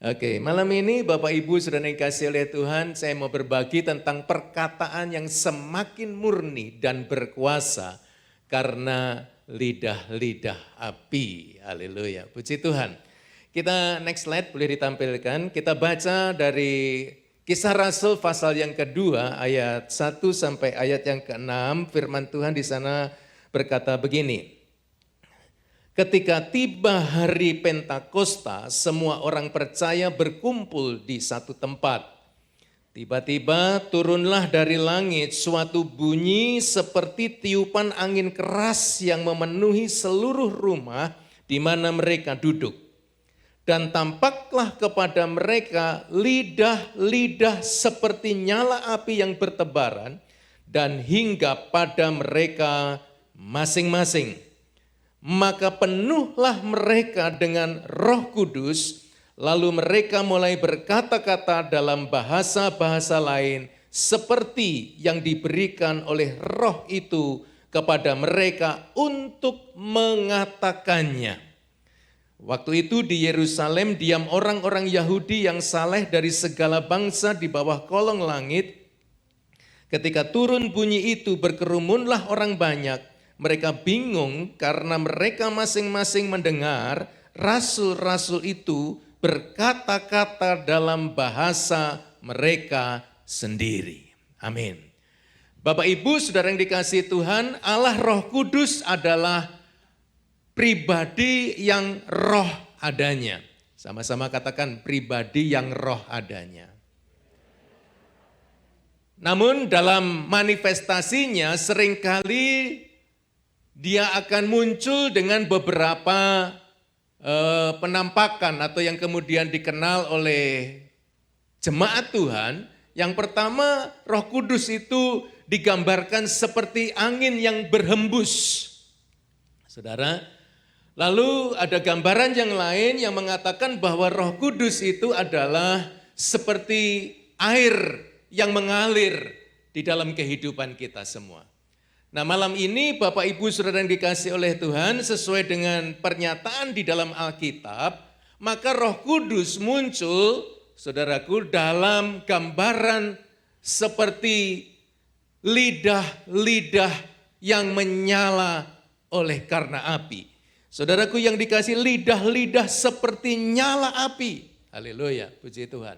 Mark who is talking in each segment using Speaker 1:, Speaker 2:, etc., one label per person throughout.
Speaker 1: Oke, malam ini Bapak Ibu Saudara yang dikasihi oleh Tuhan, saya mau berbagi tentang perkataan yang semakin murni dan berkuasa karena lidah-lidah api. Haleluya, puji Tuhan. Kita next slide boleh ditampilkan, kita baca dari Kisah Rasul pasal yang kedua ayat 1 sampai ayat yang ke-6, firman Tuhan di sana berkata begini. Ketika tiba hari Pentakosta, semua orang percaya berkumpul di satu tempat. Tiba-tiba turunlah dari langit suatu bunyi seperti tiupan angin keras yang memenuhi seluruh rumah di mana mereka duduk. Dan tampaklah kepada mereka lidah-lidah seperti nyala api yang bertebaran dan hinggap pada mereka masing-masing. Maka penuhlah mereka dengan Roh Kudus, lalu mereka mulai berkata-kata dalam bahasa-bahasa lain seperti yang diberikan oleh Roh itu kepada mereka untuk mengatakannya. Waktu itu di Yerusalem diam orang-orang Yahudi yang saleh dari segala bangsa di bawah kolong langit. Ketika turun bunyi itu berkerumunlah orang banyak. Mereka bingung karena mereka masing-masing mendengar rasul-rasul itu berkata-kata dalam bahasa mereka sendiri. Amin. Bapak Ibu Saudara yang dikasihi Tuhan, Allah Roh Kudus adalah pribadi yang roh adanya. Sama-sama katakan pribadi yang roh adanya. Namun dalam manifestasinya seringkali dia akan muncul dengan beberapa penampakan atau yang kemudian dikenal oleh jemaat Tuhan. Yang pertama, Roh Kudus itu digambarkan seperti angin yang berhembus. Saudara, lalu ada gambaran yang lain yang mengatakan bahwa Roh Kudus itu adalah seperti air yang mengalir di dalam kehidupan kita semua. Nah, malam ini Bapak Ibu Saudara yang dikasihi oleh Tuhan, sesuai dengan pernyataan di dalam Alkitab, maka Roh Kudus muncul, saudaraku, dalam gambaran seperti lidah-lidah yang menyala oleh karena api. Saudaraku yang dikasihi, lidah-lidah seperti nyala api. Haleluya, puji Tuhan.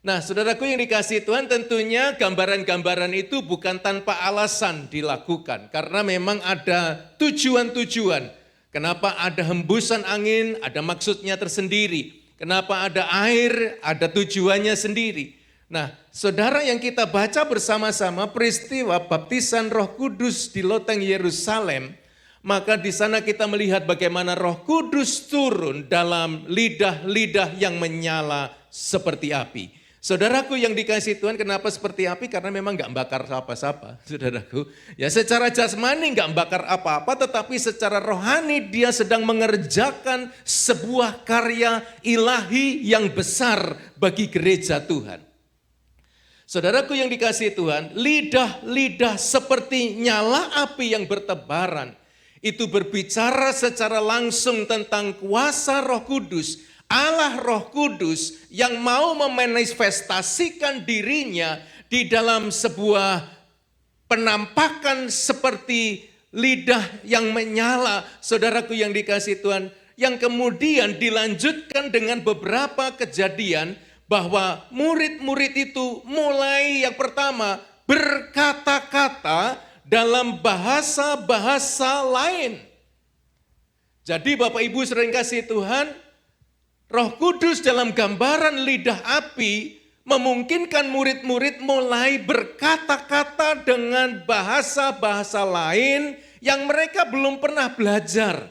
Speaker 1: Nah, saudaraku yang dikasihi Tuhan, tentunya gambaran-gambaran itu bukan tanpa alasan dilakukan. Karena memang ada tujuan-tujuan. Kenapa ada hembusan angin, ada maksudnya tersendiri. Kenapa ada air, ada tujuannya sendiri. Nah, saudara yang kita baca bersama-sama peristiwa baptisan Roh Kudus di loteng Yerusalem, maka di sana kita melihat bagaimana Roh Kudus turun dalam lidah-lidah yang menyala seperti api. Saudaraku yang dikasihi Tuhan, kenapa seperti api? Karena memang gak bakar apa-apa, saudaraku. Ya secara jasmani gak bakar apa-apa, tetapi secara rohani dia sedang mengerjakan sebuah karya ilahi yang besar bagi gereja Tuhan. Saudaraku yang dikasihi Tuhan, lidah-lidah seperti nyala api yang bertebaran, itu berbicara secara langsung tentang kuasa Roh Kudus, Allah Roh Kudus yang mau memanifestasikan dirinya di dalam sebuah penampakan seperti lidah yang menyala, saudaraku yang dikasihi Tuhan, yang kemudian dilanjutkan dengan beberapa kejadian bahwa murid-murid itu mulai yang pertama berkata-kata dalam bahasa-bahasa lain. Jadi Bapak Ibu sering kasih Tuhan, Roh Kudus dalam gambaran lidah api memungkinkan murid-murid mulai berkata-kata dengan bahasa-bahasa lain yang mereka belum pernah belajar.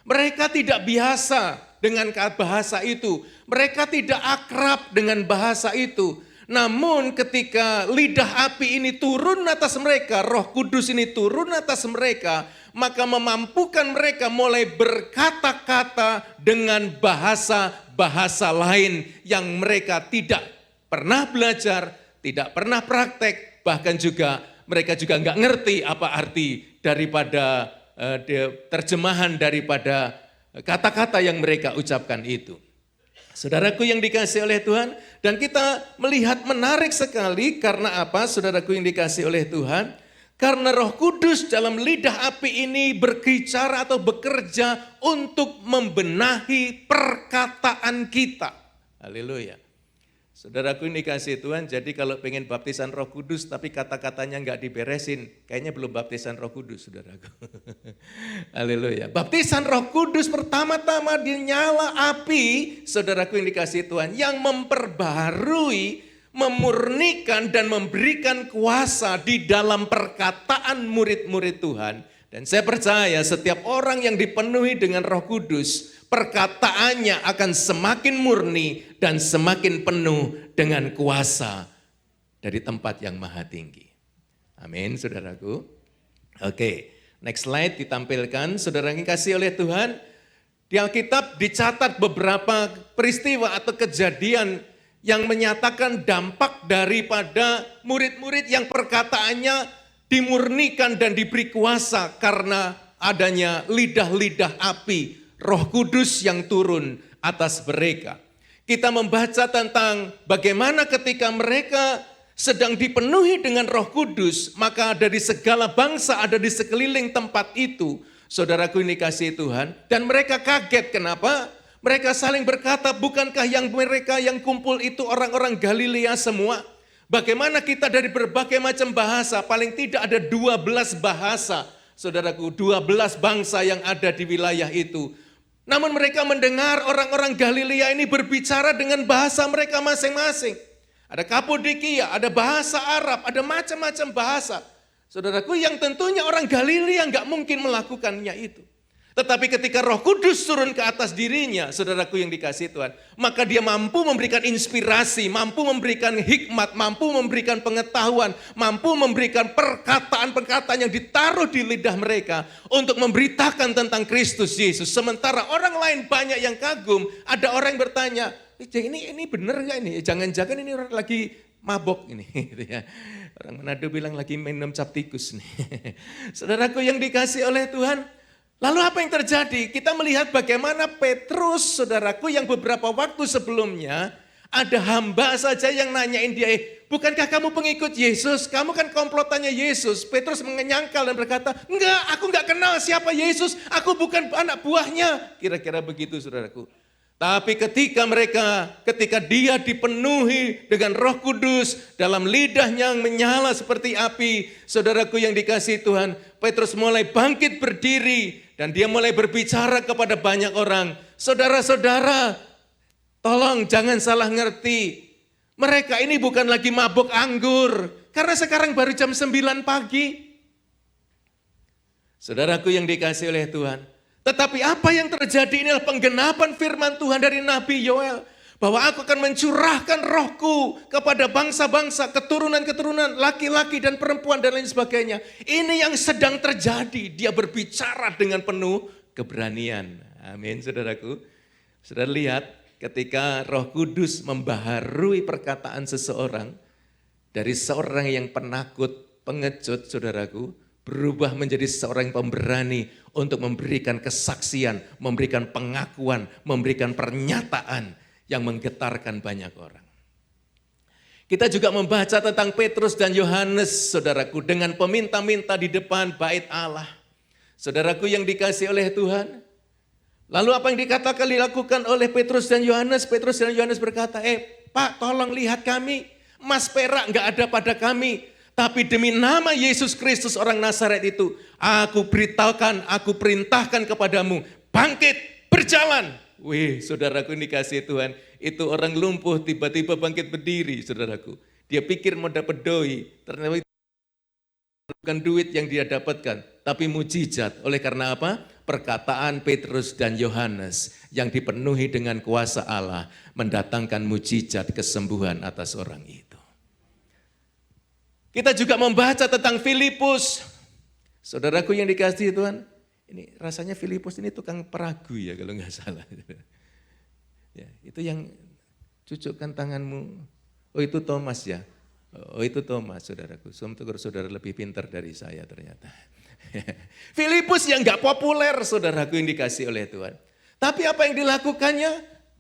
Speaker 1: Mereka tidak biasa dengan bahasa itu. Mereka tidak akrab dengan bahasa itu. Namun ketika lidah api ini turun atas mereka, Roh Kudus ini turun atas mereka, maka memampukan mereka mulai berkata-kata dengan bahasa-bahasa lain yang mereka tidak pernah belajar, tidak pernah praktek, bahkan juga mereka juga nggak ngerti apa arti daripada terjemahan daripada kata-kata yang mereka ucapkan itu. Saudaraku yang dikasihi oleh Tuhan, dan kita melihat menarik sekali karena apa? Saudaraku yang dikasihi oleh Tuhan, karena Roh Kudus dalam lidah api ini berbicara atau bekerja untuk membenahi perkataan kita. Haleluya. Saudaraku yang dikasihi Tuhan, jadi kalau pengen baptisan Roh Kudus tapi kata-katanya enggak diberesin, kayaknya belum baptisan Roh Kudus, saudaraku. Haleluya. Baptisan Roh Kudus pertama-tama dinyala api, saudaraku yang dikasihi Tuhan, yang memperbaharui, memurnikan dan memberikan kuasa di dalam perkataan murid-murid Tuhan. Dan saya percaya setiap orang yang dipenuhi dengan Roh Kudus, perkataannya akan semakin murni dan semakin penuh dengan kuasa dari tempat yang maha tinggi. Amin, saudaraku. Oke, next slide ditampilkan. Saudara yang dikasihi oleh Tuhan, di Alkitab dicatat beberapa peristiwa atau kejadian yang menyatakan dampak daripada murid-murid yang perkataannya dimurnikan dan diberi kuasa karena adanya lidah-lidah api, Roh Kudus yang turun atas mereka. Kita membaca tentang bagaimana ketika mereka sedang dipenuhi dengan Roh Kudus, maka dari segala bangsa ada di sekeliling tempat itu, saudaraku ini kasih Tuhan, dan mereka kaget. Kenapa? Mereka saling berkata, bukankah yang mereka yang kumpul itu orang-orang Galilea semua? Bagaimana kita dari berbagai macam bahasa, paling tidak ada 12 bahasa, saudaraku, 12 bangsa yang ada di wilayah itu. Namun mereka mendengar orang-orang Galilea ini berbicara dengan bahasa mereka masing-masing. Ada Kapodokia, ada bahasa Arab, ada macam-macam bahasa. Saudaraku, yang tentunya orang Galilea nggak mungkin melakukannya itu. Tetapi ketika Roh Kudus turun ke atas dirinya, saudaraku yang dikasihi Tuhan, maka dia mampu memberikan inspirasi, mampu memberikan hikmat, mampu memberikan pengetahuan, mampu memberikan perkataan-perkataan yang ditaruh di lidah mereka untuk memberitakan tentang Kristus Yesus. Sementara orang lain banyak yang kagum, ada orang yang bertanya, ini benar nggak ini? Jangan-jangan ini orang lagi mabok ini. Orang Manado bilang lagi minum cap tikus nih. Saudaraku yang dikasihi oleh Tuhan, lalu apa yang terjadi? Kita melihat bagaimana Petrus, saudaraku, yang beberapa waktu sebelumnya ada hamba saja yang nanyain dia, bukankah kamu pengikut Yesus? Kamu kan komplotannya Yesus. Petrus menyangkal dan berkata, enggak, aku enggak kenal siapa Yesus. Aku bukan anak buahnya. Kira-kira begitu, saudaraku. Tapi ketika dia dipenuhi dengan Roh Kudus, dalam lidahnya yang menyala seperti api, saudaraku yang dikasihi Tuhan, Petrus mulai bangkit berdiri dan dia mulai berbicara kepada banyak orang. Saudara-saudara, tolong jangan salah ngerti. Mereka ini bukan lagi mabuk anggur, karena sekarang baru jam 9 pagi. Saudaraku yang dikasihi oleh Tuhan, tetapi apa yang terjadi inilah penggenapan firman Tuhan dari Nabi Yoel. Bahwa aku akan mencurahkan rohku kepada bangsa-bangsa, keturunan-keturunan, laki-laki dan perempuan dan lain sebagainya. Ini yang sedang terjadi. Dia berbicara dengan penuh keberanian. Amin, saudaraku. Saudara lihat ketika Roh Kudus membaharui perkataan seseorang, dari seorang yang penakut, pengecut, saudaraku, berubah menjadi seorang yang pemberani untuk memberikan kesaksian, memberikan pengakuan, memberikan pernyataan yang menggetarkan banyak orang. Kita juga membaca tentang Petrus dan Yohanes, saudaraku, dengan peminta-minta di depan bait Allah. Saudaraku yang dikasihi oleh Tuhan. Lalu apa yang dikatakan dilakukan oleh Petrus dan Yohanes? Petrus dan Yohanes berkata, Pak, tolong lihat kami, emas perak enggak ada pada kami. Tapi demi nama Yesus Kristus orang Nazaret itu, aku perintahkan kepadamu, bangkit, berjalan. Wih, saudaraku ini kasih Tuhan, itu orang lumpuh tiba-tiba bangkit berdiri, saudaraku. Dia pikir mau dapat doi, ternyata bukan duit yang dia dapatkan, tapi mujizat. Oleh karena apa? Perkataan Petrus dan Yohanes yang dipenuhi dengan kuasa Allah mendatangkan mujizat kesembuhan atas orang itu. Kita juga membaca tentang Filipus. Saudaraku yang dikasihi Tuhan, ini rasanya Filipus ini tukang peragu ya kalau nggak salah. Ya, itu yang cucukkan tanganmu. Oh itu Thomas ya. Oh itu Thomas, saudaraku. Saudara lebih pintar dari saya ternyata. Filipus yang nggak populer, saudaraku yang dikasihi oleh Tuhan. Tapi apa yang dilakukannya?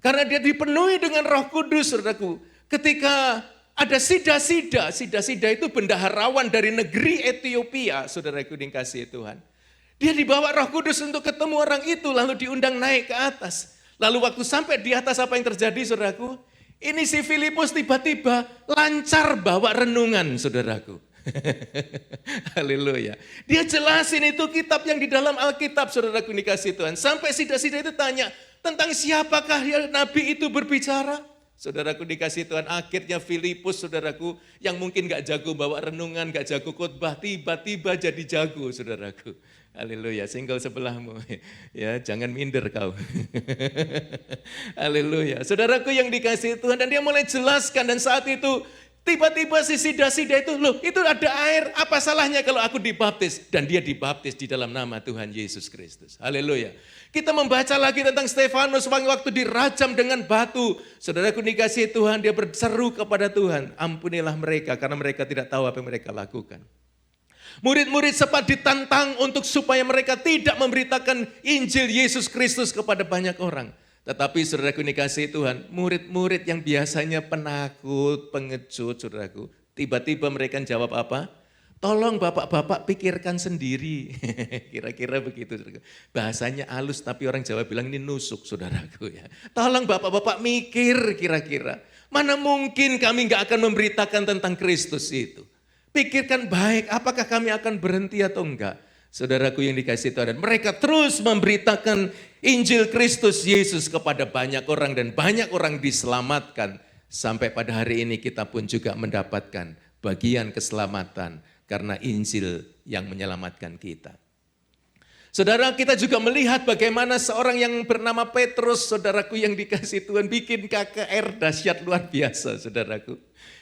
Speaker 1: Karena dia dipenuhi dengan Roh Kudus, saudaraku. Ketika ada sida-sida itu bendaharawan dari negeri Ethiopia, saudaraku dikasihi Tuhan. Dia dibawa Roh Kudus untuk ketemu orang itu, lalu diundang naik ke atas. Lalu waktu sampai di atas apa yang terjadi, saudaraku? Ini si Filipus tiba-tiba lancar bawa renungan, saudaraku. Haleluya. Dia jelasin itu kitab yang di dalam Alkitab, saudaraku dikasihi Tuhan. Sampai sida-sida itu tanya, tentang siapakah ya nabi itu berbicara? Saudaraku dikasihi Tuhan, akhirnya Filipus, saudaraku, yang mungkin gak jago bawa renungan, gak jago khotbah, tiba-tiba jadi jago, saudaraku. Haleluya, single sebelahmu. Ya, jangan minder kau. Haleluya. Saudaraku yang dikasihi Tuhan, dan dia mulai jelaskan, dan saat itu tiba-tiba si sida-sida itu, loh itu ada air, apa salahnya kalau aku dibaptis? Dan dia dibaptis di dalam nama Tuhan Yesus Kristus. Haleluya. Kita membaca lagi tentang Stefanus waktu dirajam dengan batu. Saudaraku dikasihi Tuhan, dia berseru kepada Tuhan, ampunilah mereka karena mereka tidak tahu apa yang mereka lakukan. Murid-murid sempat ditantang untuk supaya mereka tidak memberitakan Injil Yesus Kristus kepada banyak orang. Tetapi saudaraku dikasihi Tuhan, murid-murid yang biasanya penakut, pengecut, saudaraku, tiba-tiba mereka jawab apa? Tolong bapak-bapak pikirkan sendiri. Kira-kira begitu. Saudaraku. Bahasanya halus tapi orang Jawa bilang ini nusuk, saudaraku ya. Tolong bapak-bapak mikir kira-kira. Mana mungkin kami gak akan memberitakan tentang Kristus itu. Pikirkan baik, apakah kami akan berhenti atau enggak? Saudaraku yang dikasihi Tuhan, mereka terus memberitakan Injil Kristus Yesus kepada banyak orang dan banyak orang diselamatkan. Sampai pada hari ini kita pun juga mendapatkan bagian keselamatan karena Injil yang menyelamatkan kita. Saudara, kita juga melihat bagaimana seorang yang bernama Petrus, saudaraku yang dikasihi Tuhan, bikin KKR dahsyat luar biasa, saudaraku.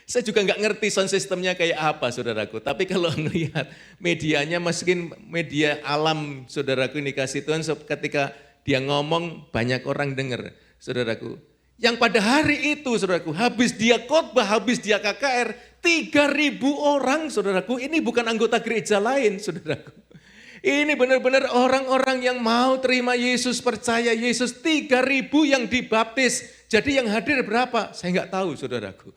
Speaker 1: Saya juga nggak ngerti sound systemnya kayak apa, saudaraku. Tapi kalau melihat medianya, mungkin media alam, saudaraku ini kasih Tuhan, ketika dia ngomong banyak orang dengar, saudaraku. Yang pada hari itu, saudaraku, habis dia khotbah, habis dia KKR, 3.000 orang, saudaraku. Ini bukan anggota gereja lain, saudaraku. Ini benar-benar orang-orang yang mau terima Yesus, percaya Yesus, 3.000 yang dibaptis. Jadi yang hadir berapa? Saya nggak tahu, saudaraku.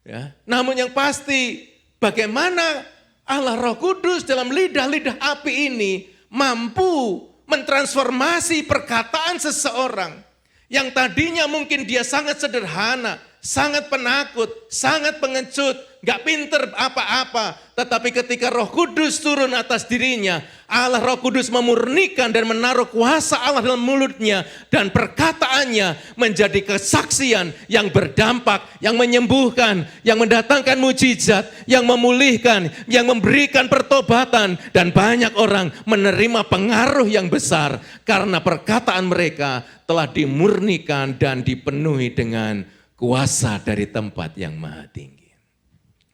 Speaker 1: Ya. Namun yang pasti bagaimana Allah Roh Kudus dalam lidah-lidah api ini mampu mentransformasi perkataan seseorang yang tadinya mungkin dia sangat sederhana, sangat penakut, sangat pengecut, gak pinter apa-apa. Tetapi ketika Roh Kudus turun atas dirinya, Allah Roh Kudus memurnikan dan menaruh kuasa Allah dalam mulutnya. Dan perkataannya menjadi kesaksian yang berdampak, yang menyembuhkan, yang mendatangkan mujizat, yang memulihkan, yang memberikan pertobatan. Dan banyak orang menerima pengaruh yang besar karena perkataan mereka telah dimurnikan dan dipenuhi dengan kuasa dari tempat yang maha tinggi.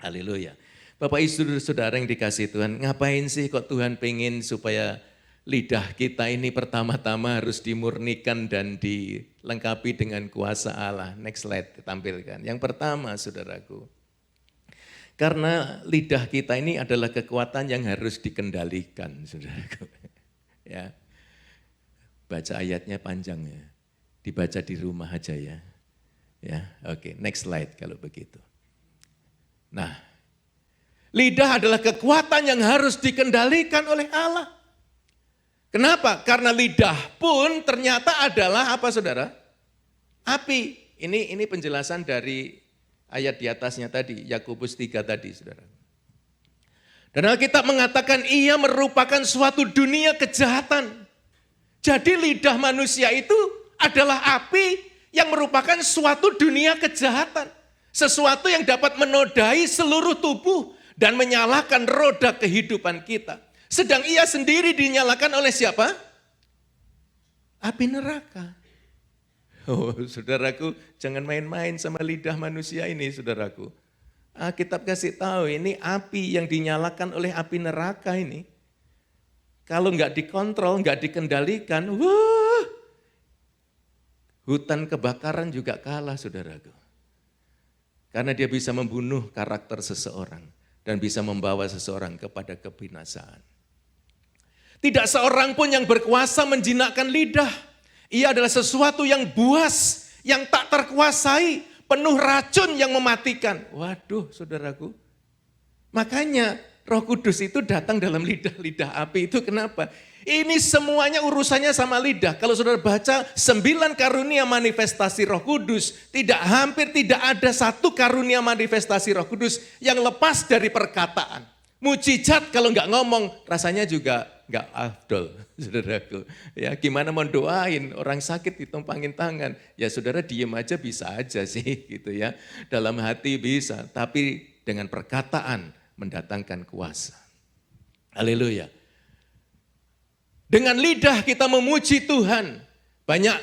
Speaker 1: Haleluya. Bapak Ibu Saudara yang dikasihi Tuhan, ngapain sih kok Tuhan pengen supaya lidah kita ini pertama-tama harus dimurnikan dan dilengkapi dengan kuasa Allah. Next slide ditampilkan. Yang pertama, saudaraku, karena lidah kita ini adalah kekuatan yang harus dikendalikan, saudaraku. Ya, baca ayatnya panjang ya, dibaca di rumah aja ya. Ya, oke, next slide kalau begitu. Nah, lidah adalah kekuatan yang harus dikendalikan oleh Allah. Kenapa? Karena lidah pun ternyata adalah apa, saudara? Api. Ini penjelasan dari ayat di atasnya tadi, Yakobus 3 tadi, saudara. Dan Alkitab mengatakan ia merupakan suatu dunia kejahatan. Jadi lidah manusia itu adalah api yang merupakan suatu dunia kejahatan. Sesuatu yang dapat menodai seluruh tubuh dan menyalakan roda kehidupan kita. Sedang ia sendiri dinyalakan oleh siapa? Api neraka. Oh, saudaraku, jangan main-main sama lidah manusia ini, saudaraku. Alkitab kasih tahu ini api yang dinyalakan oleh api neraka ini. Kalau nggak dikontrol, nggak dikendalikan, wah, hutan kebakaran juga kalah, saudaraku. Karena dia bisa membunuh karakter seseorang dan bisa membawa seseorang kepada kebinasaan. Tidak seorang pun yang berkuasa menjinakkan lidah. Ia adalah sesuatu yang buas, yang tak terkuasai, penuh racun yang mematikan. Waduh, saudaraku. Makanya Roh Kudus itu datang dalam lidah-lidah api itu kenapa? Ini semuanya urusannya sama lidah. Kalau saudara baca 9 karunia manifestasi Roh Kudus, hampir tidak ada satu karunia manifestasi Roh Kudus yang lepas dari perkataan. Mujizat kalau nggak ngomong rasanya juga nggak afdol, saudaraku. Ya gimana mau doain orang sakit ditumpangin tangan? Ya saudara diem aja bisa aja sih gitu ya. Dalam hati bisa, tapi dengan perkataan mendatangkan kuasa. Haleluya. Dengan lidah kita memuji Tuhan, banyak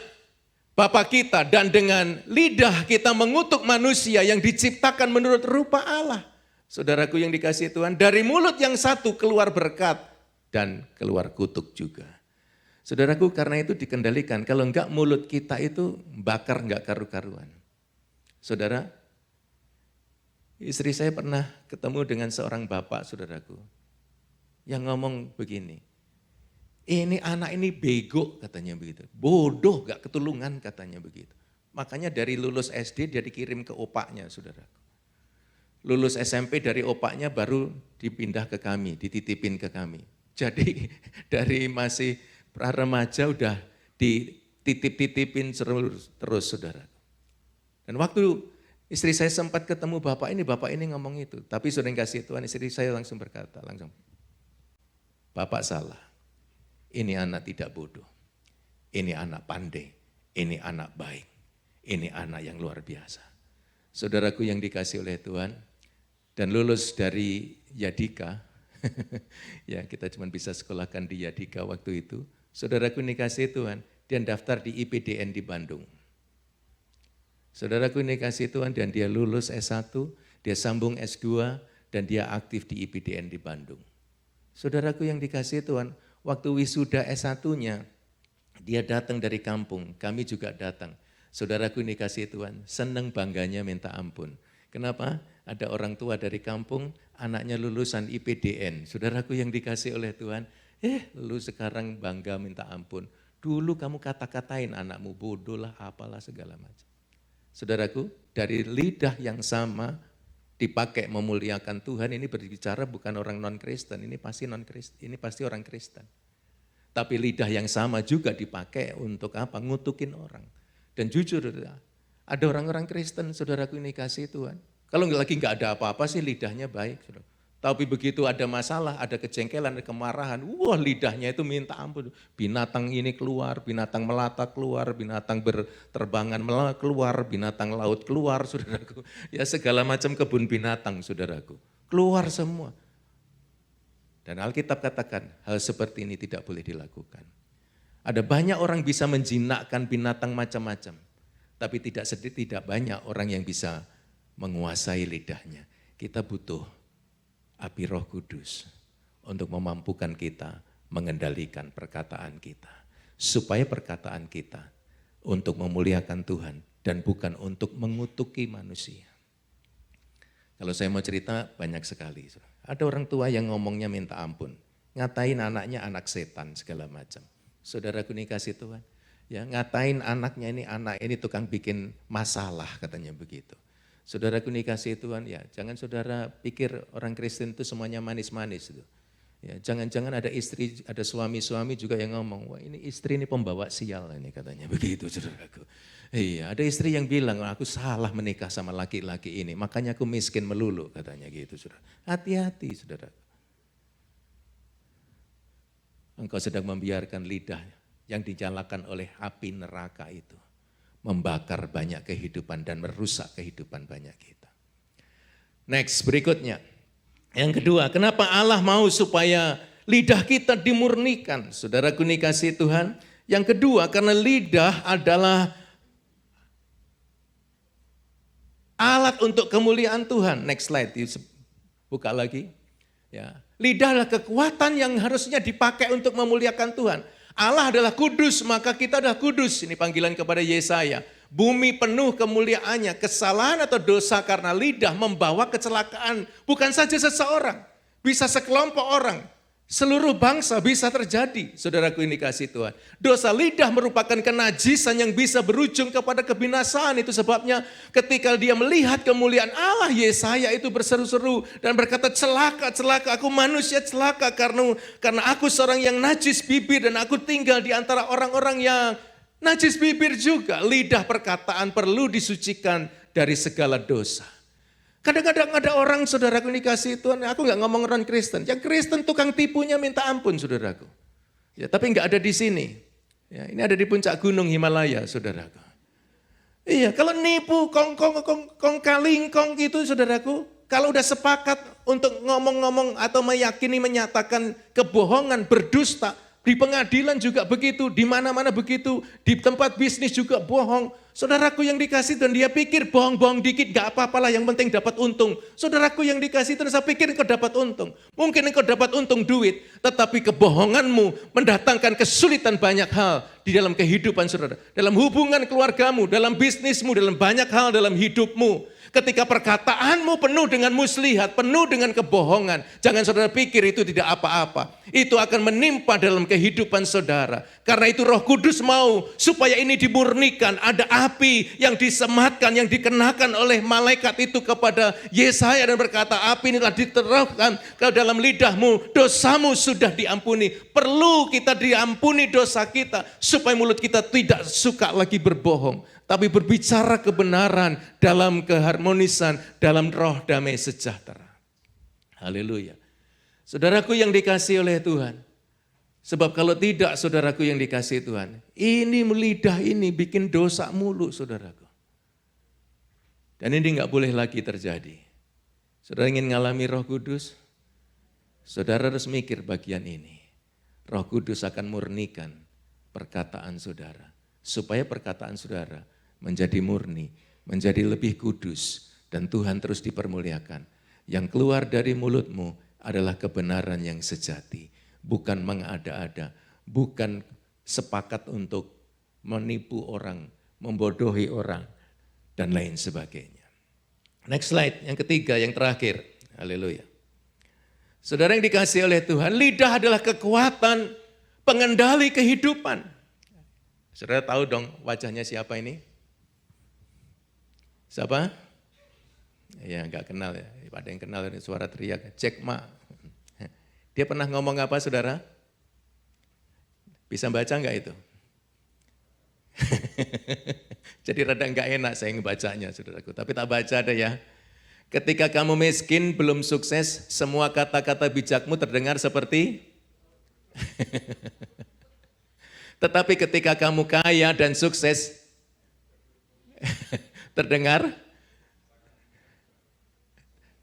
Speaker 1: Bapa kita, dan dengan lidah kita mengutuk manusia yang diciptakan menurut rupa Allah. Saudaraku yang dikasihi Tuhan, dari mulut yang satu keluar berkat dan keluar kutuk juga. Saudaraku karena itu dikendalikan, kalau enggak mulut kita itu bakar enggak karu-karuan. Saudara, istri saya pernah ketemu dengan seorang bapak saudaraku, yang ngomong begini, ini anak ini bego katanya begitu, bodoh gak ketulungan katanya begitu. Makanya dari lulus SD dia dikirim ke opaknya saudaraku. Lulus SMP dari opaknya baru dipindah ke kami, dititipin ke kami. Jadi dari masih remaja udah dititip-titipin terus saudara. Dan waktu istri saya sempat ketemu bapak ini ngomong itu. Tapi sudah dikasih Tuhan, istri saya langsung berkata, Bapak salah, ini anak tidak bodoh, ini anak pandai, ini anak baik, ini anak yang luar biasa. Saudaraku yang dikasih oleh Tuhan, dan lulus dari Yadika, ya kita cuma bisa sekolahkan di Yadika waktu itu. Saudaraku dikasih Tuhan, dia daftar di IPDN di Bandung. Saudaraku dikasih Tuhan dan dia lulus S1, dia sambung S2 dan dia aktif di IPDN di Bandung. Saudaraku yang dikasih Tuhan, waktu wisuda S1-nya, dia datang dari kampung, kami juga datang. Saudaraku dikasih Tuhan, senang bangganya minta ampun. Kenapa? Ada orang tua dari kampung, anaknya lulusan IPDN. Saudaraku yang dikasih oleh Tuhan, lu sekarang bangga minta ampun. Dulu kamu kata-katain anakmu bodoh lah, apalah segala macam. Saudaraku, dari lidah yang sama dipakai memuliakan Tuhan, ini berbicara bukan orang non-Kristen, ini pasti non-Kristen, ini pasti orang Kristen. Tapi lidah yang sama juga dipakai untuk apa? Ngutukin orang. Dan jujur, ada orang-orang Kristen, saudaraku ini kasih Tuhan. Kalau lagi nggak ada apa-apa sih lidahnya baik. Saudara. Tapi begitu ada masalah, ada kejengkelan, ada kemarahan, wah lidahnya itu minta ampun. Binatang ini keluar, binatang melata keluar, binatang berterbangan keluar, binatang laut keluar, saudaraku. Ya segala macam kebun binatang, saudaraku. Keluar semua. Dan Alkitab katakan hal seperti ini tidak boleh dilakukan. Ada banyak orang bisa menjinakkan binatang macam-macam. Tapi tidak banyak orang yang bisa menguasai lidahnya. Kita butuh api Roh Kudus untuk memampukan kita mengendalikan perkataan kita. Supaya perkataan kita untuk memuliakan Tuhan dan bukan untuk mengutuki manusia. Kalau saya mau cerita banyak sekali. Ada orang tua yang ngomongnya minta ampun. Ngatain anaknya anak setan segala macam. Saudaraku ini kasih Tuhan. Ya, ngatain anaknya ini tukang bikin masalah katanya begitu. Saudaraku ini kasih Tuhan, ya jangan saudara pikir orang Kristen itu semuanya manis-manis itu. Ya, jangan-jangan ada istri, ada suami-suami juga yang ngomong, wah ini istri ini pembawa sial ini katanya begitu saudaraku. Iya, ada istri yang bilang, aku salah menikah sama laki-laki ini, makanya aku miskin melulu katanya gitu saudara. Hati-hati saudara. Engkau sedang membiarkan lidah yang dijalakan oleh api neraka itu membakar banyak kehidupan dan merusak kehidupan banyak kita. Next, berikutnya. Yang kedua, kenapa Allah mau supaya lidah kita dimurnikan? Saudaraku dikasihi Tuhan. Yang kedua, karena lidah adalah alat untuk kemuliaan Tuhan. Next slide, buka lagi. Ya, lidah adalah kekuatan yang harusnya dipakai untuk memuliakan Tuhan. Allah adalah kudus, maka kita adalah kudus. Ini panggilan kepada Yesaya. Bumi penuh kemuliaannya, kesalahan atau dosa karena lidah membawa kecelakaan. Bukan saja seseorang, bisa sekelompok orang. Seluruh bangsa bisa terjadi, saudaraku ini kasih Tuhan. Dosa lidah merupakan kenajisan yang bisa berujung kepada kebinasaan. Itu sebabnya ketika dia melihat kemuliaan Allah, Yesaya itu berseru-seru dan berkata, celaka, celaka, aku manusia celaka karena aku seorang yang najis bibir dan aku tinggal di antara orang-orang yang najis bibir juga. Lidah perkataan perlu disucikan dari segala dosa. Kadang-kadang ada orang, saudaraku ini kasih Tuhan, aku nggak ngomong orang Kristen. Yang Kristen tukang tipunya minta ampun, saudaraku. Ya, tapi nggak ada di sini. Ya, ini ada di puncak gunung Himalaya, saudaraku. Iya, kalau nipu, kong kalingkong gitu, saudaraku. Kalau udah sepakat untuk ngomong-ngomong atau meyakini, menyatakan kebohongan, berdusta, di pengadilan juga begitu, di mana-mana begitu, di tempat bisnis juga bohong. Saudaraku yang dikasih dan dia pikir bohong-bohong dikit gak apa-apalah, yang penting dapat untung. Saudaraku yang dikasih dan saya pikir engkau dapat untung. Mungkin engkau dapat untung duit, tetapi kebohonganmu mendatangkan kesulitan banyak hal di dalam kehidupan saudara. Dalam hubungan keluargamu, dalam bisnismu, dalam banyak hal dalam hidupmu. Ketika perkataanmu penuh dengan muslihat, penuh dengan kebohongan, jangan saudara pikir itu tidak apa-apa. Itu akan menimpa dalam kehidupan saudara. Karena itu Roh Kudus mau supaya ini dimurnikan, ada api yang disematkan, yang dikenakan oleh malaikat itu kepada Yesaya dan berkata, api inilah diterapkan ke dalam lidahmu, dosamu sudah diampuni. Perlu kita diampuni dosa kita supaya mulut kita tidak suka lagi berbohong, tapi berbicara kebenaran dalam keharmonisan, dalam roh damai sejahtera. Haleluya. Saudaraku yang dikasihi oleh Tuhan. Sebab kalau tidak saudaraku yang dikasihi Tuhan, ini lidah ini bikin dosa mulu saudaraku. Dan ini enggak boleh lagi terjadi. Saudara ingin ngalami Roh Kudus? Saudara harus mikir bagian ini. Roh Kudus akan murnikan perkataan saudara. Supaya perkataan saudara menjadi murni, menjadi lebih kudus, dan Tuhan terus dipermuliakan. Yang keluar dari mulutmu adalah kebenaran yang sejati, bukan mengada-ada, bukan sepakat untuk menipu orang, membodohi orang, dan lain sebagainya. Next slide, yang ketiga, yang terakhir. Haleluya. Saudara yang dikasihi oleh Tuhan, lidah adalah kekuatan pengendali kehidupan. Saudara tahu dong wajahnya siapa ini? Siapa? Ya enggak kenal ya, ada yang kenal dari suara teriak, Jack Ma. Dia pernah ngomong apa saudara? Bisa baca enggak itu? Jadi rada enggak enak saya ngebacanya saudaraku, tapi tak baca ada ya. Ketika kamu miskin belum sukses, semua kata-kata bijakmu terdengar seperti tetapi ketika kamu kaya dan sukses, terdengar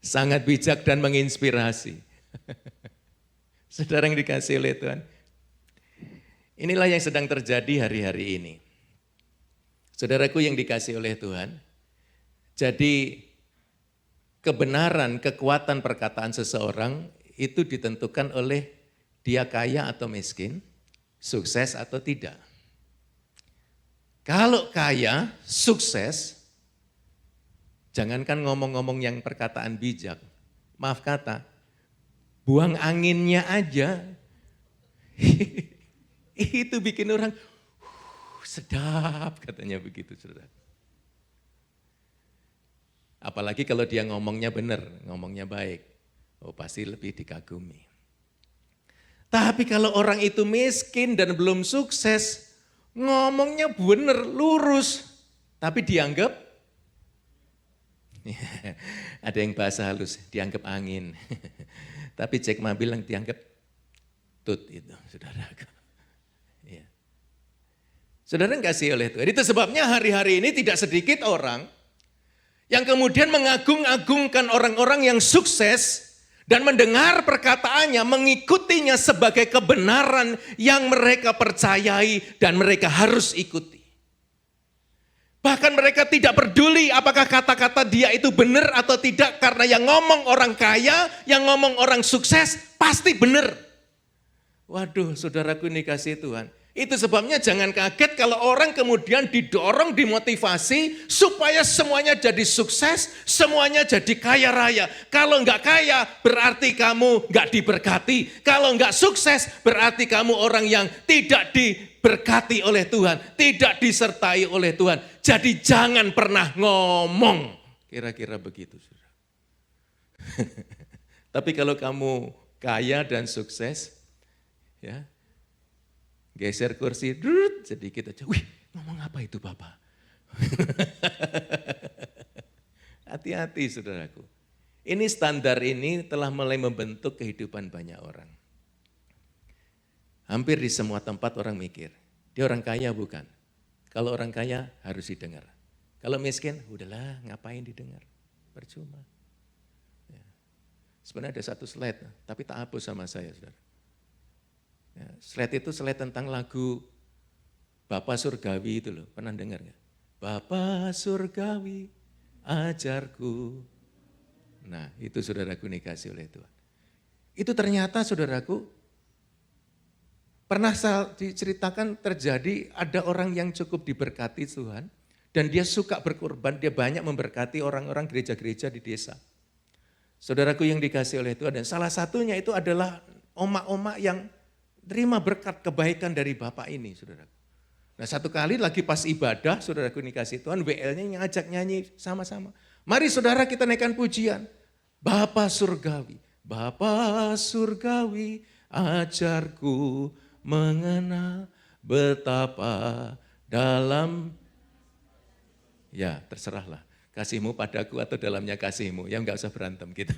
Speaker 1: sangat bijak dan menginspirasi. Saudara yang dikasihi oleh Tuhan, inilah yang sedang terjadi hari-hari ini. Saudaraku yang dikasihi oleh Tuhan, jadi kebenaran, kekuatan perkataan seseorang itu ditentukan oleh dia kaya atau miskin, sukses atau tidak. Kalau kaya, sukses, jangankan ngomong-ngomong yang perkataan bijak, maaf kata, buang anginnya aja, itu bikin orang sedap katanya begitu saudara. Apalagi kalau dia ngomongnya benar, ngomongnya baik, oh pasti lebih dikagumi. Tapi kalau orang itu miskin dan belum sukses, ngomongnya benar, lurus, tapi dianggap, ada yang bahasa halus, dianggap angin. Tapi Jack Ma bilang dianggap tut itu, saudara. Ya. Saudara kasih oleh Tuhan. Itu sebabnya hari-hari ini tidak sedikit orang yang kemudian mengagung-agungkan orang-orang yang sukses dan mendengar perkataannya, mengikutinya sebagai kebenaran yang mereka percayai dan mereka harus ikuti. Bahkan mereka tidak peduli apakah kata-kata dia itu benar atau tidak, karena yang ngomong orang kaya, yang ngomong orang sukses pasti benar. Waduh, saudaraku ini kasih Tuhan. Itu sebabnya jangan kaget kalau orang kemudian didorong, dimotivasi supaya semuanya jadi sukses, semuanya jadi kaya raya. Kalau enggak kaya berarti kamu enggak diberkati. Kalau enggak sukses berarti kamu orang yang tidak diberkati oleh Tuhan, tidak disertai oleh Tuhan. Jadi jangan pernah ngomong. Kira-kira begitu. Tapi kalau kamu kaya dan sukses, ya, geser kursi, sedikit aja. Wih, ngomong apa itu Bapak? Hati-hati saudaraku. Ini standar ini telah mulai membentuk kehidupan banyak orang. Hampir di semua tempat orang mikir, dia orang kaya bukan? Kalau orang kaya harus didengar. Kalau miskin, udahlah ngapain didengar, percuma. Ya. Sebenarnya ada satu slide, tapi tak hapus sama saya saudara. Ya, slide itu slide tentang lagu Bapa Surgawi itu loh, pernah dengar nggak? Bapa Surgawi ajarku. Nah itu saudaraku dikasih oleh Tuhan. Itu ternyata saudaraku, pernah diceritakan terjadi ada orang yang cukup diberkati Tuhan, dan dia suka berkorban, dia banyak memberkati orang-orang gereja-gereja di desa. Saudaraku yang dikasih oleh Tuhan, dan salah satunya itu adalah oma-oma yang terima berkat kebaikan dari Bapak ini, saudaraku. Nah satu kali lagi pas ibadah, saudaraku dikasih Tuhan, WL-nya ngajak nyanyi sama-sama. Mari saudara kita naikkan pujian. Bapa Surgawi, Bapa Surgawi, ajarku mengenal betapa dalam, ya terserahlah. Kasihmu padaku atau dalamnya kasihmu, ya enggak usah berantem kita.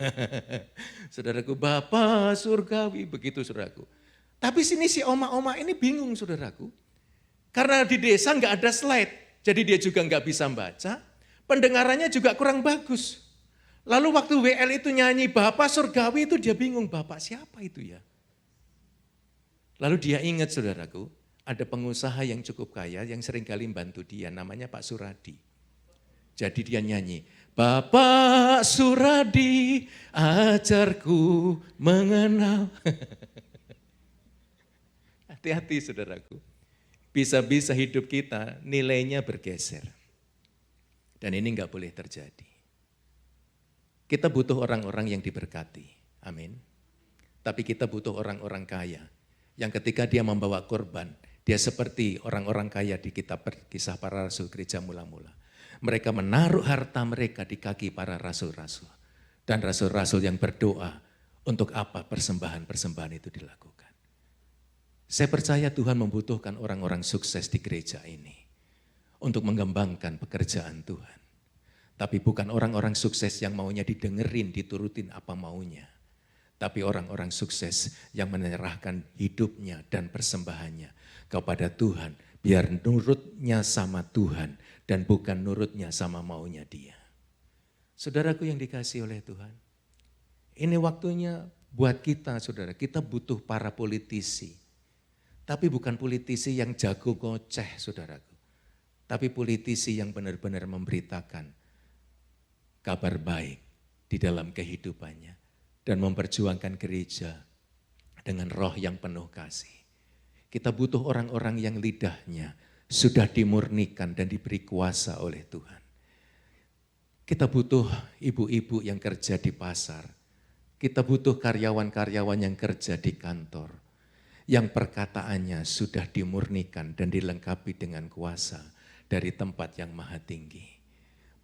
Speaker 1: Saudaraku, Bapa Surgawi, begitu saudaraku. Tapi sini si oma-oma ini bingung saudaraku. Karena di desa enggak ada slide, jadi dia juga enggak bisa baca, pendengarannya juga kurang bagus. Lalu waktu WL itu nyanyi Bapa Surgawi itu dia bingung, Bapak siapa itu ya? Lalu dia ingat saudaraku, ada pengusaha yang cukup kaya yang seringkali membantu dia, namanya Pak Suradi. Jadi dia nyanyi, Bapak Suradi ajarku mengenal. Hati-hati saudaraku, bisa-bisa hidup kita nilainya bergeser. Dan ini enggak boleh terjadi. Kita butuh orang-orang yang diberkati, amin. Tapi kita butuh orang-orang kaya, yang ketika dia membawa korban, dia seperti orang-orang kaya di kitab Kisah Para Rasul gereja mula-mula. Mereka menaruh harta mereka di kaki para rasul-rasul. Dan rasul-rasul yang berdoa untuk apa persembahan-persembahan itu dilakukan. Saya percaya Tuhan membutuhkan orang-orang sukses di gereja ini untuk mengembangkan pekerjaan Tuhan. Tapi bukan orang-orang sukses yang maunya didengerin, diturutin apa maunya. Tapi orang-orang sukses yang menyerahkan hidupnya dan persembahannya kepada Tuhan. Biar nurutnya sama Tuhan dan bukan nurutnya sama maunya dia. Saudaraku yang dikasihi oleh Tuhan, ini waktunya buat kita saudara, kita butuh para politisi. Tapi bukan politisi yang jago ngoceh saudaraku. Tapi politisi yang benar-benar memberitakan kabar baik di dalam kehidupannya. Dan memperjuangkan gereja dengan roh yang penuh kasih. Kita butuh orang-orang yang lidahnya sudah dimurnikan dan diberi kuasa oleh Tuhan. Kita butuh ibu-ibu yang kerja di pasar. Kita butuh karyawan-karyawan yang kerja di kantor. Yang perkataannya sudah dimurnikan dan dilengkapi dengan kuasa dari tempat yang maha tinggi.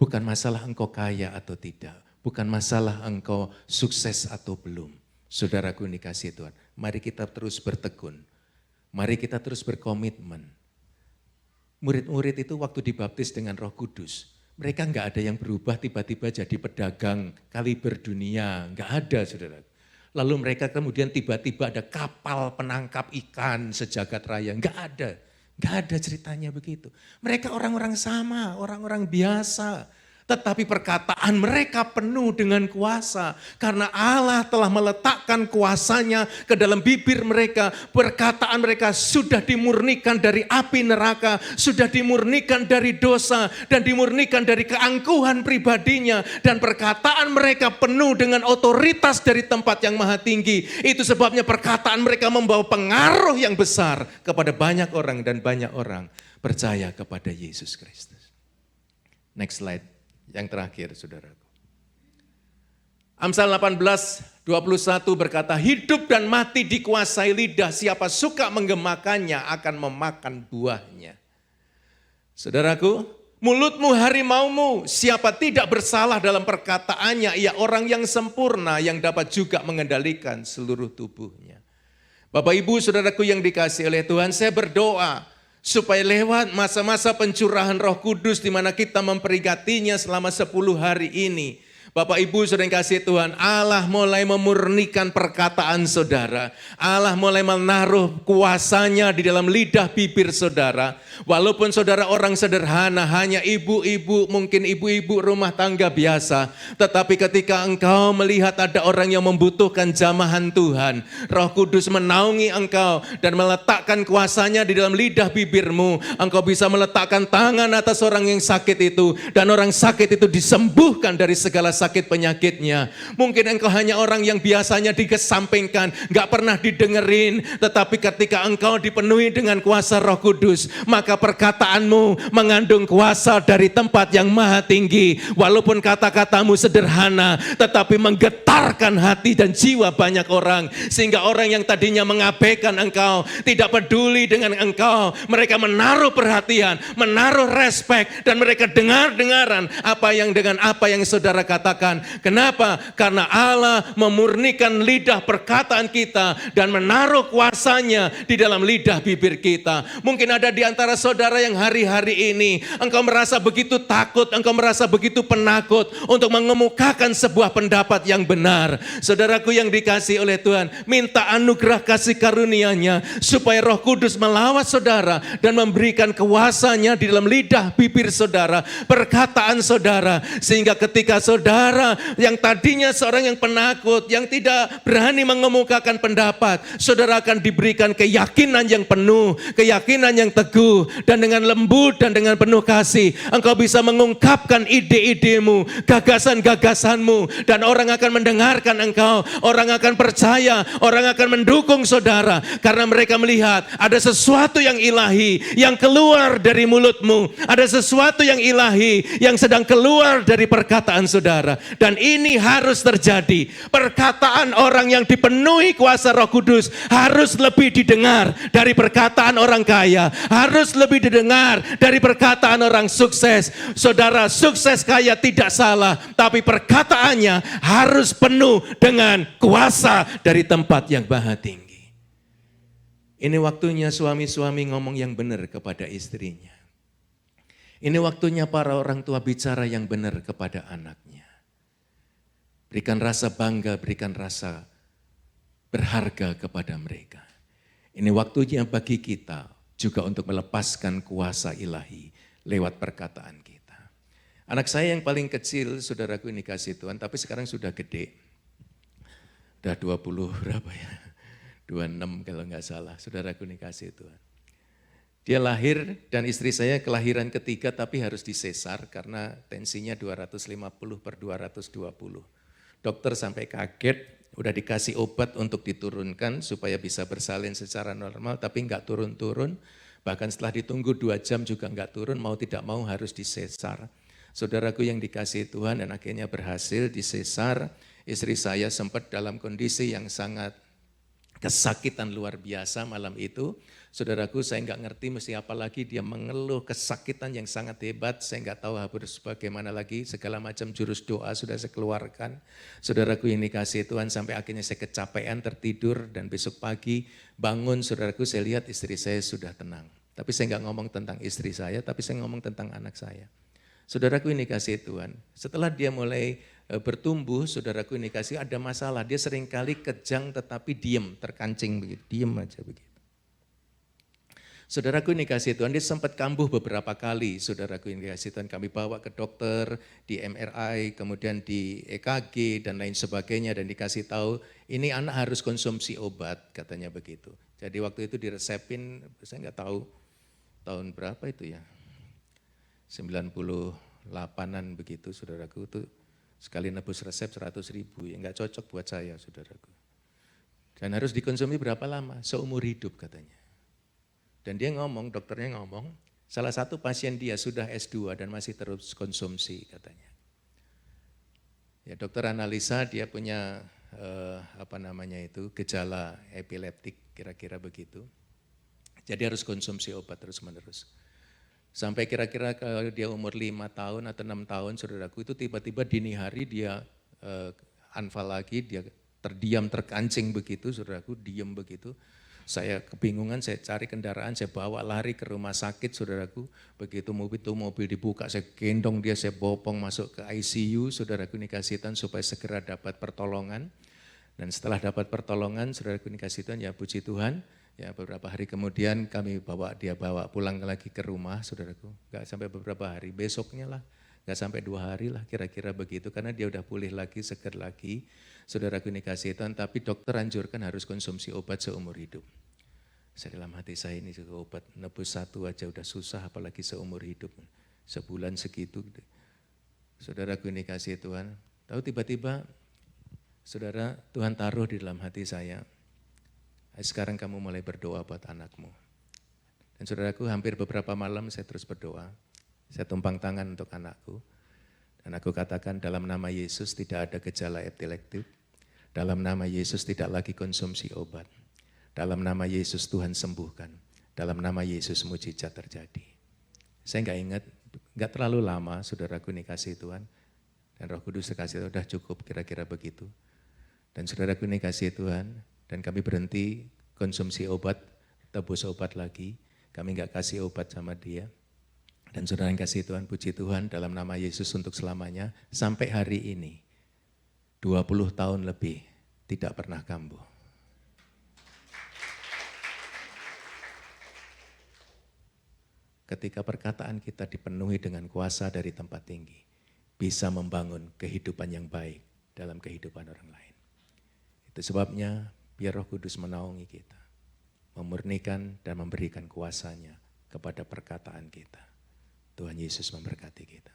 Speaker 1: Bukan masalah engkau kaya atau tidak, bukan masalah engkau sukses atau belum. Saudaraku dikasihi Tuhan, mari kita terus bertekun, mari kita terus berkomitmen. Murid-murid itu waktu dibaptis dengan Roh Kudus, mereka enggak ada yang berubah tiba-tiba jadi pedagang kaliber dunia, enggak ada saudaraku. Lalu mereka kemudian tiba-tiba ada kapal penangkap ikan sejagat raya. Enggak ada ceritanya begitu. Mereka orang-orang sama, orang-orang biasa. Tetapi perkataan mereka penuh dengan kuasa. Karena Allah telah meletakkan kuasanya ke dalam bibir mereka. Perkataan mereka sudah dimurnikan dari api neraka. Sudah dimurnikan dari dosa. Dan dimurnikan dari keangkuhan pribadinya. Dan perkataan mereka penuh dengan otoritas dari tempat yang maha tinggi. Itu sebabnya perkataan mereka membawa pengaruh yang besar kepada banyak orang. Dan banyak orang percaya kepada Yesus Kristus. Next slide. Yang terakhir, saudaraku. Amsal 18:21 berkata, hidup dan mati dikuasai lidah, siapa suka menggemakannya akan memakan buahnya. Saudaraku, mulutmu harimaumu, siapa tidak bersalah dalam perkataannya, ia orang yang sempurna yang dapat juga mengendalikan seluruh tubuhnya. Bapak Ibu, saudaraku yang dikasihi oleh Tuhan, saya berdoa, supaya lewat masa-masa pencurahan Roh Kudus di mana kita memperingatinya selama 10 hari ini. Bapak Ibu saudara yang kasih Tuhan, Allah mulai memurnikan perkataan saudara. Allah mulai menaruh kuasanya di dalam lidah bibir saudara. Walaupun saudara orang sederhana, hanya ibu-ibu, mungkin ibu-ibu rumah tangga biasa. Tetapi ketika engkau melihat ada orang yang membutuhkan jamahan Tuhan, Roh Kudus menaungi engkau dan meletakkan kuasanya di dalam lidah bibirmu. Engkau bisa meletakkan tangan atas orang yang sakit itu. Dan orang sakit itu disembuhkan dari segala sakit penyakitnya. Mungkin engkau hanya orang yang biasanya dikesampingkan, gak pernah didengerin. Tetapi ketika engkau dipenuhi dengan kuasa Roh Kudus, maka perkataanmu mengandung kuasa dari tempat yang maha tinggi. Walaupun kata-katamu sederhana, tetapi menggetarkan hati dan jiwa banyak orang. Sehingga orang yang tadinya mengabaikan engkau, tidak peduli dengan engkau, mereka menaruh perhatian, menaruh respek, dan mereka dengar-dengaran apa yang saudara katakan. Kenapa? Karena Allah memurnikan lidah perkataan kita dan menaruh kuasanya di dalam lidah bibir kita. Mungkin ada di antara saudara yang hari-hari ini engkau merasa begitu takut, engkau merasa begitu penakut untuk mengemukakan sebuah pendapat yang benar. Saudaraku yang dikasihi oleh Tuhan, minta anugerah kasih karunia-Nya supaya Roh Kudus melawat saudara dan memberikan kuasanya di dalam lidah bibir saudara, perkataan saudara, sehingga ketika saudara yang tadinya seorang yang penakut, yang tidak berani mengemukakan pendapat, saudara akan diberikan keyakinan yang penuh, keyakinan yang teguh, dan dengan lembut dan dengan penuh kasih, engkau bisa mengungkapkan ide-idemu, gagasan-gagasanmu, dan orang akan mendengarkan engkau, orang akan percaya, orang akan mendukung saudara, karena mereka melihat ada sesuatu yang ilahi yang keluar dari mulutmu, ada sesuatu yang ilahi yang sedang keluar dari perkataan saudara. Dan ini harus terjadi. Perkataan orang yang dipenuhi kuasa Roh Kudus harus lebih didengar dari perkataan orang kaya, harus lebih didengar dari perkataan orang sukses. Saudara, sukses kaya tidak salah, tapi perkataannya harus penuh dengan kuasa dari tempat yang maha tinggi. Ini waktunya suami-suami ngomong yang benar kepada istrinya. Ini waktunya para orang tua bicara yang benar kepada anaknya. Berikan rasa bangga, berikan rasa berharga kepada mereka. Ini waktunya bagi kita juga untuk melepaskan kuasa ilahi lewat perkataan kita. Anak saya yang paling kecil, saudaraku ini kasih Tuhan, tapi sekarang sudah gede. Udah 20 berapa ya? 26 kalau nggak salah, saudaraku ini kasih Tuhan. Dia lahir dan istri saya kelahiran ketiga tapi harus disesar karena tensinya 250/220. Dokter sampai kaget, udah dikasih obat untuk diturunkan supaya bisa bersalin secara normal, tapi enggak turun-turun. Bahkan setelah ditunggu 2 jam juga enggak turun, mau tidak mau harus disesar. Saudaraku yang dikasihi Tuhan, dan akhirnya berhasil disesar. Istri saya sempat dalam kondisi yang sangat kesakitan luar biasa malam itu. Saudaraku, saya enggak ngerti mesti apa lagi, dia mengeluh kesakitan yang sangat hebat, saya enggak tahu harus bagaimana lagi, segala macam jurus doa sudah saya keluarkan. Saudaraku yang dikasihi Tuhan, sampai akhirnya saya kecapean tertidur dan besok pagi bangun, saudaraku saya lihat istri saya sudah tenang. Tapi saya enggak ngomong tentang istri saya, tapi saya ngomong tentang anak saya. Saudaraku ini kasih Tuhan, setelah dia mulai bertumbuh, saudaraku ini kasih ada masalah, dia seringkali kejang tetapi diem, terkancing begitu, diem aja begitu. Saudaraku ini kasih Tuhan, dia sempat kambuh beberapa kali. Saudaraku ini kasih Tuhan, kami bawa ke dokter, di MRI, kemudian di EKG dan lain sebagainya. Dan dikasih tahu, ini anak harus konsumsi obat, katanya begitu. Jadi waktu itu diresepin, saya nggak tahu tahun berapa itu ya. 98-an begitu, saudaraku. Itu sekali nebus resep 100.000, ya nggak cocok buat saya, saudaraku. Dan harus dikonsumsi berapa lama? Seumur hidup katanya. Dan dia ngomong, dokternya ngomong, salah satu pasien dia sudah S2 dan masih terus konsumsi katanya. Ya dokter analisa dia punya gejala epileptik kira-kira begitu. Jadi harus konsumsi obat terus-menerus. Sampai kira-kira kalau dia umur 5 tahun atau 6 tahun, saudaraku, itu tiba-tiba dini hari dia anfal lagi, dia terdiam, terkancing begitu, saudaraku, diam begitu. Saya kebingungan, saya cari kendaraan, saya bawa lari ke rumah sakit, saudaraku. Begitu mobil dibuka, saya gendong dia, saya bopong masuk ke ICU, saudaraku ini kasih Tuhan, supaya segera dapat pertolongan. Dan setelah dapat pertolongan, saudaraku ini kasih Tuhan, ya puji Tuhan, ya beberapa hari kemudian kami dia bawa pulang lagi ke rumah, saudaraku. Gak sampai beberapa hari, besoknya lah, gak sampai 2 hari lah kira-kira begitu, karena dia udah pulih lagi, seger lagi. Saudaraku ini kasih Tuhan, tapi dokter anjurkan harus konsumsi obat seumur hidup. Saya dalam hati saya ini juga obat, nebus 1 aja udah susah, apalagi seumur hidup. Sebulan segitu. Saudaraku ini kasih Tuhan, tahu tiba-tiba saudara, Tuhan taruh di dalam hati saya, sekarang kamu mulai berdoa buat anakmu. Dan saudaraku, hampir beberapa malam saya terus berdoa, saya tumpang tangan untuk anakku. Dan aku katakan dalam nama Yesus tidak ada gejala epileptik. Dalam nama Yesus tidak lagi konsumsi obat. Dalam nama Yesus Tuhan sembuhkan. Dalam nama Yesus mujizat terjadi. Saya nggak ingat, nggak terlalu lama saudaraku ini kasih Tuhan. Dan Roh Kudus kasih udah cukup kira-kira begitu. Dan saudaraku ini kasih Tuhan. Dan kami berhenti konsumsi obat, tebus obat lagi. Kami nggak kasih obat sama dia. Dan saudara yang kasih Tuhan, puji Tuhan dalam nama Yesus untuk selamanya, sampai hari ini, 20 tahun lebih, tidak pernah kambuh. Ketika perkataan kita dipenuhi dengan kuasa dari tempat tinggi, bisa membangun kehidupan yang baik dalam kehidupan orang lain. Itu sebabnya, biar Roh Kudus menaungi kita, memurnikan dan memberikan kuasanya kepada perkataan kita. Tuhan Yesus memberkati kita.